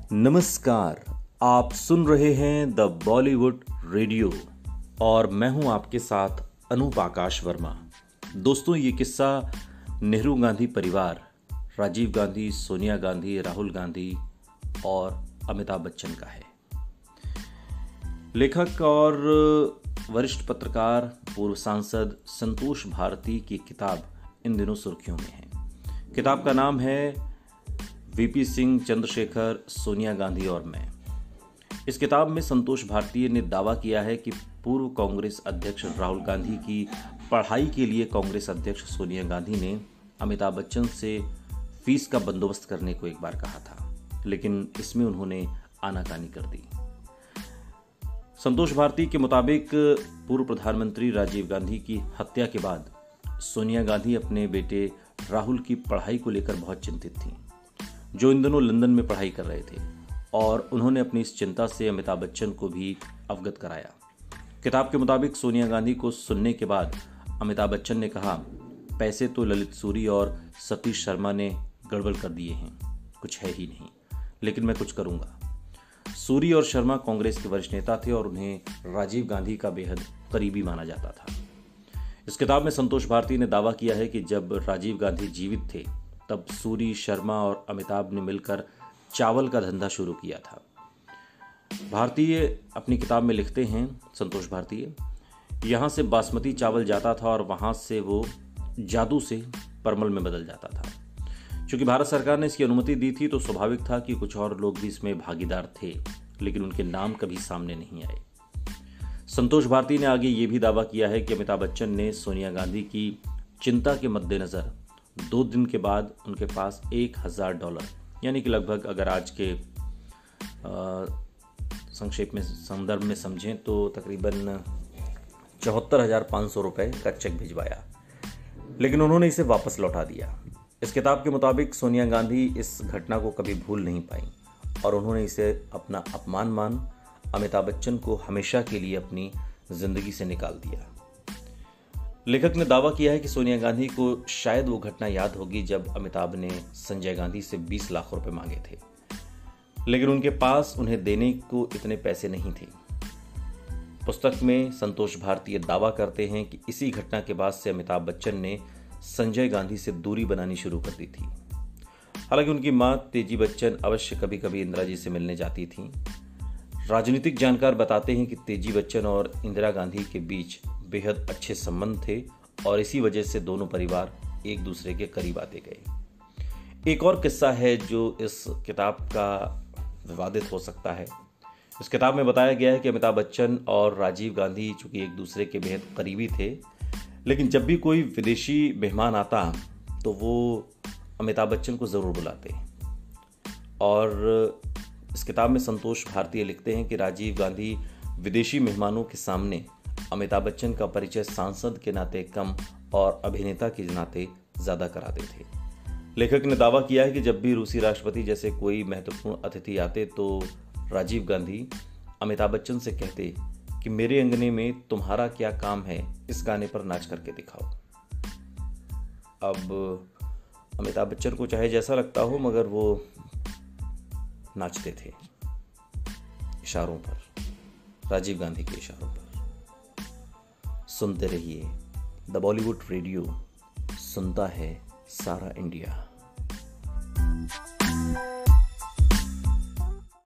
नमस्कार, आप सुन रहे हैं द बॉलीवुड रेडियो और मैं हूं आपके साथ अनूप आकाश वर्मा। दोस्तों, ये किस्सा नेहरू गांधी परिवार, राजीव गांधी, सोनिया गांधी, राहुल गांधी और अमिताभ बच्चन का है। लेखक और वरिष्ठ पत्रकार पूर्व सांसद संतोष भारती की किताब इन दिनों सुर्खियों में है। किताब का नाम है वीपी सिंह, चंद्रशेखर, सोनिया गांधी और मैं। इस किताब में संतोष भारती ने दावा किया है कि पूर्व कांग्रेस अध्यक्ष राहुल गांधी की पढ़ाई के लिए कांग्रेस अध्यक्ष सोनिया गांधी ने अमिताभ बच्चन से फीस का बंदोबस्त करने को एक बार कहा था, लेकिन इसमें उन्होंने आनाकानी कर दी। संतोष भारती के मुताबिक पूर्व प्रधानमंत्री राजीव गांधी की हत्या के बाद सोनिया गांधी अपने बेटे राहुल की पढ़ाई को लेकर बहुत चिंतित थीं, जो इन दिनों लंदन में पढ़ाई कर रहे थे, और उन्होंने अपनी इस चिंता से अमिताभ बच्चन को भी अवगत कराया। किताब के मुताबिक सोनिया गांधी को सुनने के बाद अमिताभ बच्चन ने कहा, पैसे तो ललित सूरी और सतीश शर्मा ने गड़बड़ कर दिए हैं, कुछ है ही नहीं, लेकिन मैं कुछ करूंगा। सूरी और शर्मा कांग्रेस के वरिष्ठ नेता थे और उन्हें राजीव गांधी का बेहद करीबी माना जाता था। इस किताब में संतोष भारती ने दावा किया है कि जब राजीव गांधी जीवित थे तब सूरी, शर्मा और अमिताभ ने मिलकर चावल का धंधा शुरू किया था। भारतीय अपनी किताब में लिखते हैं, संतोष भारतीय, यहाँ से बासमती चावल जाता था और वहाँ से वो जादू से परमल में बदल जाता था। क्योंकि भारत सरकार ने इसकी अनुमति दी थी तो स्वाभाविक था कि कुछ और लोग भी इसमें भागीदार थे, लेकिन उनके नाम कभी सामने नहीं आए। संतोष भारती ने आगे ये भी दावा किया है कि अमिताभ बच्चन ने सोनिया गांधी की चिंता के मद्देनजर 2 दिन के बाद उनके पास $1000, यानी कि लगभग अगर आज के संक्षेप में संदर्भ में समझें तो तकरीबन 74,500 रुपये का चेक भिजवाया, लेकिन उन्होंने इसे वापस लौटा दिया। इस किताब के मुताबिक सोनिया गांधी इस घटना को कभी भूल नहीं पाई और उन्होंने इसे अपना अपमान मान अमिताभ बच्चन को हमेशा के लिए अपनी जिंदगी से निकाल दिया। लेखक ने दावा किया है कि सोनिया गांधी को शायद वो घटना याद होगी जब अमिताभ ने संजय गांधी से 20 लाख रुपए मांगे थे, लेकिन उनके पास उन्हें देने को इतने पैसे नहीं थे। पुस्तक में संतोष भारती दावा करते हैं कि इसी घटना के बाद से अमिताभ बच्चन ने संजय गांधी से दूरी बनानी शुरू कर दी थी। हालांकि उनकी मां तेजी बच्चन अवश्य कभी कभी इंदिरा जी से मिलने जाती थीं। राजनीतिक जानकार बताते हैं कि तेजी बच्चन और इंदिरा गांधी के बीच बेहद अच्छे संबंध थे और इसी वजह से दोनों परिवार एक दूसरे के करीब आते गए। एक और किस्सा है जो इस किताब का विवादित हो सकता है। इस किताब में बताया गया है कि अमिताभ बच्चन और राजीव गांधी चूंकि एक दूसरे के बेहद करीबी थे, लेकिन जब भी कोई विदेशी मेहमान आता तो वो अमिताभ बच्चन को ज़रूर बुलाते। और इस किताब में संतोष भारती लिखते हैं कि राजीव गांधी विदेशी मेहमानों के सामने अमिताभ बच्चन का परिचय सांसद के नाते कम और अभिनेता के नाते ज़्यादा कराते थे। लेखक ने दावा किया है कि जब भी रूसी राष्ट्रपति जैसे कोई महत्वपूर्ण अतिथि आते तो राजीव गांधी अमिताभ बच्चन से कहते कि मेरे अंगने में तुम्हारा क्या काम है, इस गाने पर नाच करके दिखाओ। अब अमिताभ बच्चन को चाहे जैसा लगता हो, मगर वो नाचते थे इशारों पर, राजीव गांधी के इशारों पर। सुनते रहिए द बॉलीवुड रेडियो, सुनता है सारा इंडिया।